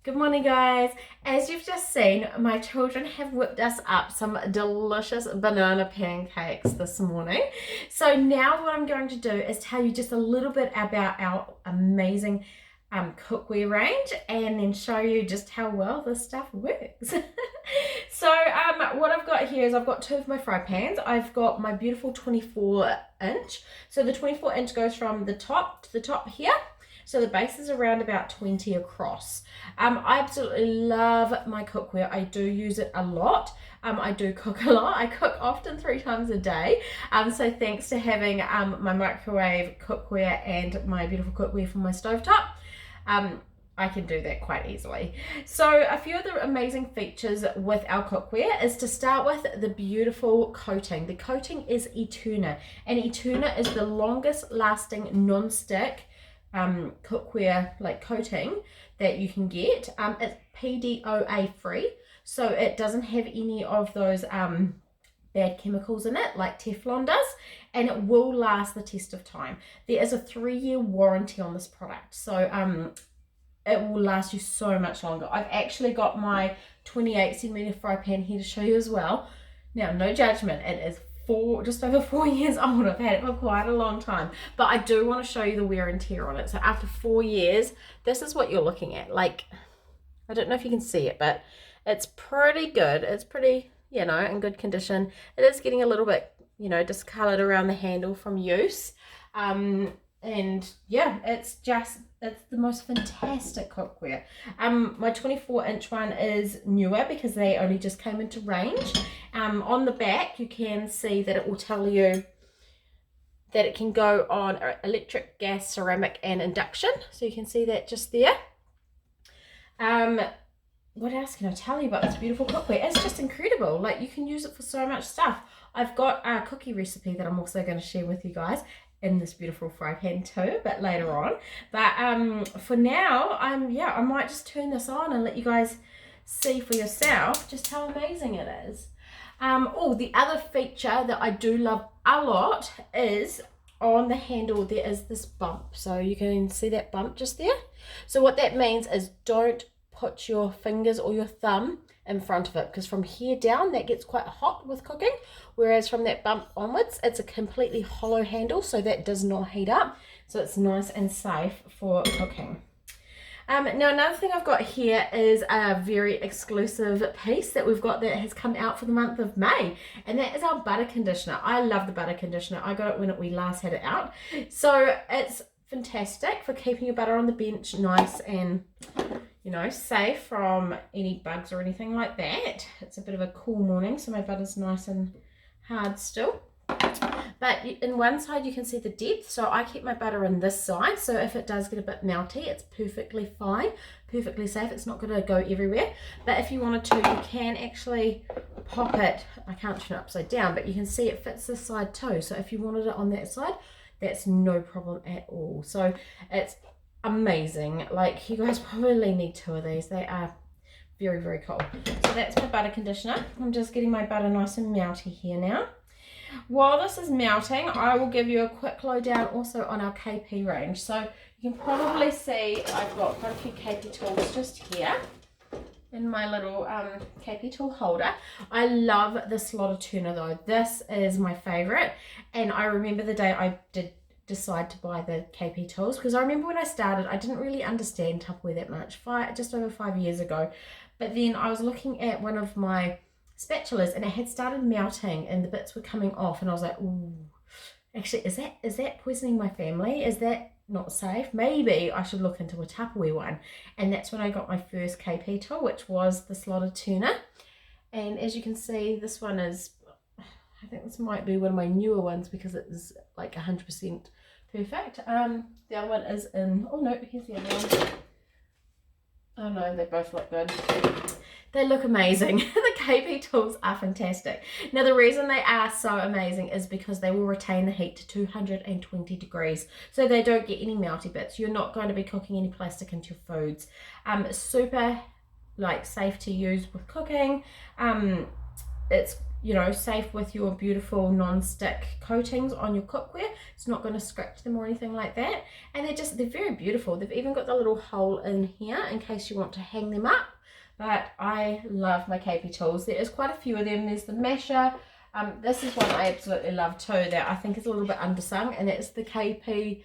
Good morning, guys. As you've just seen, my children have whipped us up some delicious banana pancakes this morning. So now what I'm going to do is tell you just a little bit about our amazing cookware range and then show you just how well this stuff works. So what I've got here is I've got two of my fry pans. I've got my beautiful 24 inch. So the 24 inch goes from the top to the top here. So the base is around about 20 across. I absolutely love my cookware. I do use it a lot. I do cook a lot. I cook often 3 times a day. So thanks to having my microwave cookware and my beautiful cookware from my stovetop, I can do that quite easily. So a few of the amazing features with our cookware is to start with the beautiful coating. The coating is Eterna, and Eterna is the longest lasting non-stick cookware like coating that you can get. It's PDOA free, so it doesn't have any of those bad chemicals in it like Teflon does, and it will last the test of time. There is a 3-year warranty on this product, so it will last you so much longer. I've actually got my 28 centimeter fry pan here to show you as well. Now, no judgment, it is just over 4 years old. I've had it for quite a long time, but I do want to show you the wear and tear on it. So after 4 years, this is what you're looking at. Like, I don't know if you can see it, but it's pretty good. It's pretty, in good condition. It is getting a little bit, discolored around the handle from use. And yeah, it's the most fantastic cookware. My 24 inch one is newer because they only just came into range. On the back you can see that it will tell you that it can go on electric, gas, ceramic and induction. So you can see that just there. What else can I tell you about this beautiful cookware? It's just incredible. Like, you can use it for so much stuff. I've got a cookie recipe that I'm also going to share with you guys in this beautiful fry pan too, but later on. But for now, I might just turn this on and let you guys see for yourself just how amazing it is. The other feature that I do love a lot is on the handle there is this bump. So you can see that bump just there. So what that means is don't put your fingers or your thumb in front of it, because from here down that gets quite hot with cooking, whereas from that bump onwards it's a completely hollow handle, so that does not heat up, so it's nice and safe for cooking. Now another thing I've got here is a very exclusive piece that we've got that has come out for the month of May, and that is our butter conditioner. I love the butter conditioner. I got it when we last had it out, so it's fantastic for keeping your butter on the bench nice and safe from any bugs or anything like that. It's a bit of a cool morning, so my butter's nice and hard still. But in one side you can see the depth, so I keep my butter in this side, so if it does get a bit melty, it's perfectly fine, perfectly safe. It's not going to go everywhere. But if you wanted to, you can actually pop it. I can't turn it upside down, but you can see it fits this side too. So if you wanted it on that side, that's no problem at all. So it's amazing. Like, you guys probably need 2 of these. They are very, very cool. So that's my butter conditioner. I'm just getting my butter nice and melty here now. While this is melting, I will give you a quick lowdown also on our KP range. So you can probably see I've got quite a few KP tools just here in my little KP tool holder. I love the slotted turner though. This is my favorite, and I remember the day I did decide to buy the KP tools, because I remember when I started I didn't really understand Tupperware that much, just over 5 years ago. But then I was looking at one of my spatulas and it had started melting and the bits were coming off, and I was like, ooh, actually is that poisoning my family? Is that not safe? Maybe I should look into a Tupperware one. And that's when I got my first KP tool, which was the slotted turner. And as you can see, this one is, I think this might be one of my newer ones because it is like 100% perfect. The other one is in, oh no, here's the other one. Oh no, they both look good. They look amazing. The KP tools are fantastic. Now the reason they are so amazing is because they will retain the heat to 220 degrees, so they don't get any melty bits. You're not going to be cooking any plastic into your foods. Super safe to use with cooking. It's you know, safe with your beautiful non-stick coatings on your cookware. It's not going to scratch them or anything like that. And they're very beautiful. They've even got the little hole in here in case you want to hang them up. But I love my KP tools. There is quite a few of them. There's the masher. This is one I absolutely love too, that I think is a little bit undersung, and it's the KP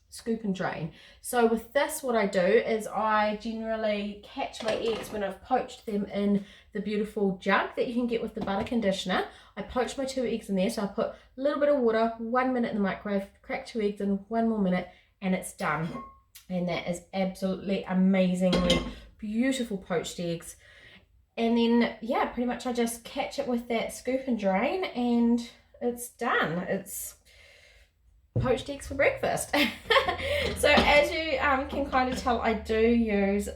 scoop and drain. So with this, what I do is I generally catch my eggs when I've poached them in the beautiful jug that you can get with the butter conditioner. I poach my 2 eggs in there, so I put a little bit of water, 1 minute in the microwave, crack 2 eggs in, 1 more minute, and it's done. And that is absolutely amazingly beautiful poached eggs. And then, yeah, pretty much I just catch it with that scoop and drain, and it's done. It's poached eggs for breakfast. So as you can kind of tell, I do use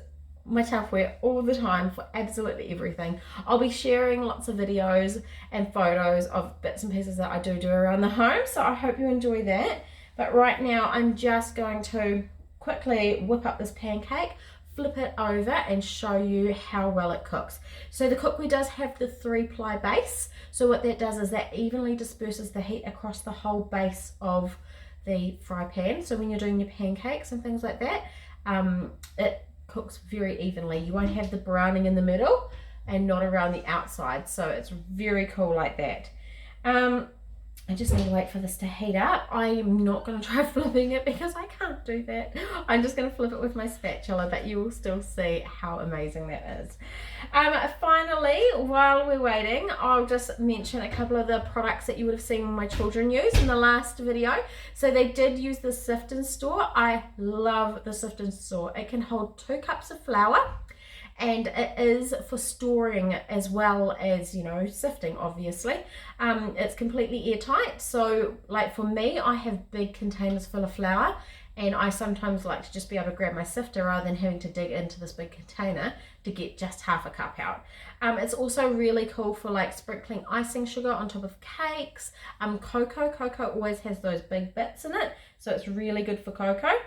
my Tupperware all the time for absolutely everything. I'll be sharing lots of videos and photos of bits and pieces that I do around the home, so I hope you enjoy that. But right now I'm just going to quickly whip up this pancake, flip it over and show you how well it cooks. So the cookware does have the 3-ply base, so what that does is that evenly disperses the heat across the whole base of the fry pan. So when you're doing your pancakes and things like that, it cooks very evenly. You won't have the browning in the middle and not around the outside, so it's very cool like that. I just need to wait for this to heat up. I'm not going to try flipping it because I can't do that. I'm just going to flip it with my spatula, but you will still see how amazing that is. Finally, while we're waiting, I'll just mention a couple of the products that you would have seen my children use in the last video. So they did use the sift and store. I love the sift and store. It can hold 2 cups of flour, and it is for storing as well as, you know, sifting, obviously. It's completely airtight, so like for me, I have big containers full of flour, and I sometimes like to just be able to grab my sifter rather than having to dig into this big container to get just half a cup out. It's also really cool for like sprinkling icing sugar on top of cakes. Cocoa always has those big bits in it, so it's really good for cocoa.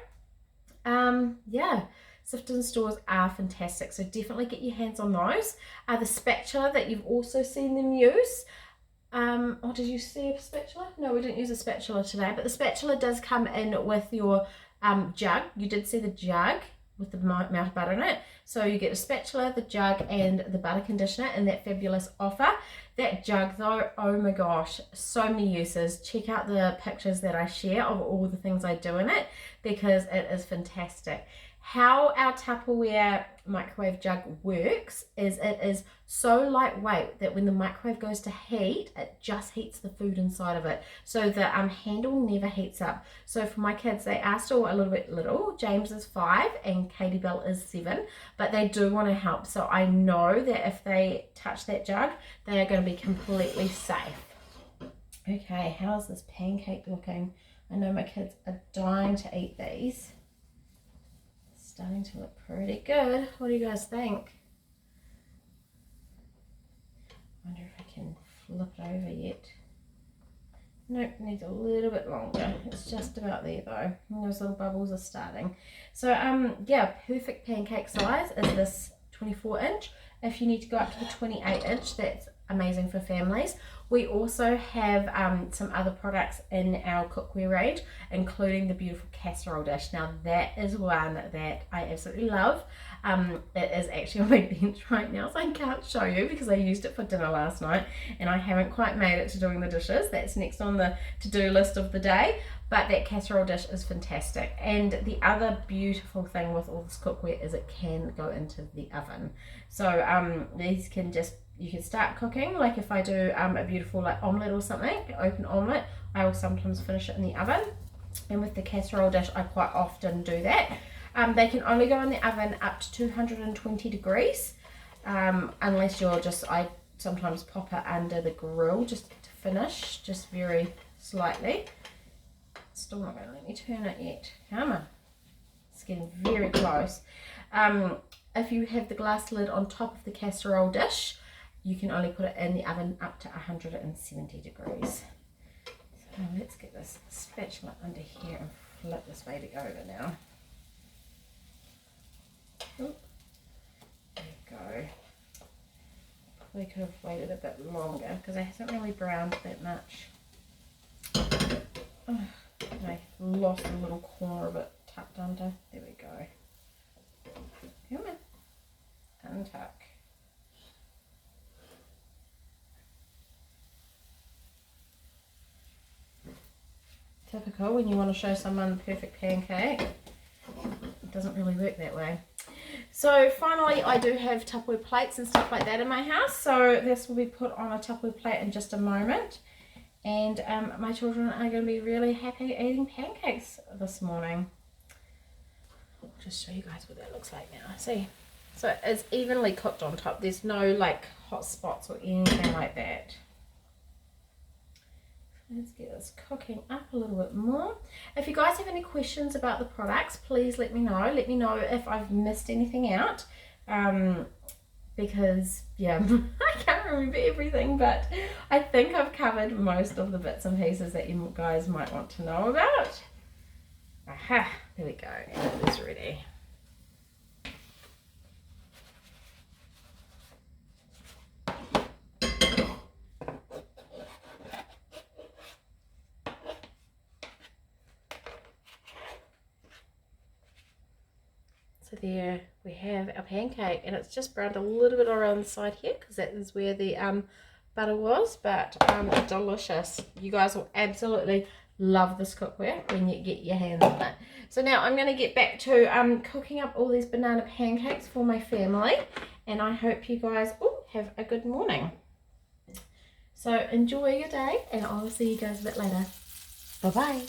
Yeah. Sift and stores are fantastic, so definitely get your hands on those. The spatula that you've also seen them use. Oh, did you see a spatula? No, we didn't use a spatula today, but the spatula does come in with your jug. You did see the jug with the melted butter in it. So you get a spatula, the jug, and the butter conditioner in that fabulous offer. That jug though, oh my gosh, so many uses. Check out the pictures that I share of all the things I do in it because it is fantastic. How our Tupperware microwave jug works is it is so lightweight that when the microwave goes to heat, it just heats the food inside of it. So the handle never heats up. So for my kids, they are still a little bit little. James is 5 and Katie Bell is 7, but they do want to help. So I know that if they touch that jug, they are going to be completely safe. Okay, how's this pancake looking? I know my kids are dying to eat these. Starting to look pretty good. What do you guys think? Wonder if I can flip it over yet. Nope, needs a little bit longer. It's just about there though. And those little bubbles are starting. So yeah, perfect pancake size is this 24-inch. If you need to go up to the 28-inch, that's amazing for families. We also have some other products in our cookware range, including the beautiful casserole dish. Now that is one that I absolutely love. It is actually on my bench right now, so I can't show you because I used it for dinner last night and I haven't quite made it to doing the dishes. That's next on the to-do list of the day, but that casserole dish is fantastic. And the other beautiful thing with all this cookware is it can go into the oven. So these can just, you can start cooking, like if I do a beautiful like omelette or something, open omelette, I will sometimes finish it in the oven. And with the casserole dish, I quite often do that. They can only go in the oven up to 220 degrees, unless you're just, I sometimes pop it under the grill just to finish, just very slightly. Still not going to let me turn it yet. Come on. It's getting very close. If you have the glass lid on top of the casserole dish, you can only put it in the oven up to 170 degrees. So let's get this spatula under here and flip this baby over now. Oop. There you go. probably could have waited a bit longer because it hasn't really browned that much. Oh, I lost a little corner of it tucked under. There we go. Come on. Untuck. Typical when you want to show someone the perfect pancake. It doesn't really work that way. So finally, I do have Tupperware plates and stuff like that in my house. So this will be put on a Tupperware plate in just a moment. And my children are going to be really happy eating pancakes this morning. I'll just show you guys what that looks like now. See? So it's evenly cooked on top. There's no like hot spots or anything like that. Let's get this cooking up a little bit more. If you guys have any questions about the products, please let me know. Let me know if I've missed anything out. Because, yeah, I can't remember everything, but I think I've covered most of the bits and pieces that you guys might want to know about. Aha, there we go. And it is ready. So there we have our pancake, and it's just browned a little bit around the side here because that is where the butter was, but delicious. You guys will absolutely love this cookware when you get your hands on it. So now I'm going to get back to cooking up all these banana pancakes for my family, and I hope you guys have a good morning. So enjoy your day, and I'll see you guys a bit later. Bye bye.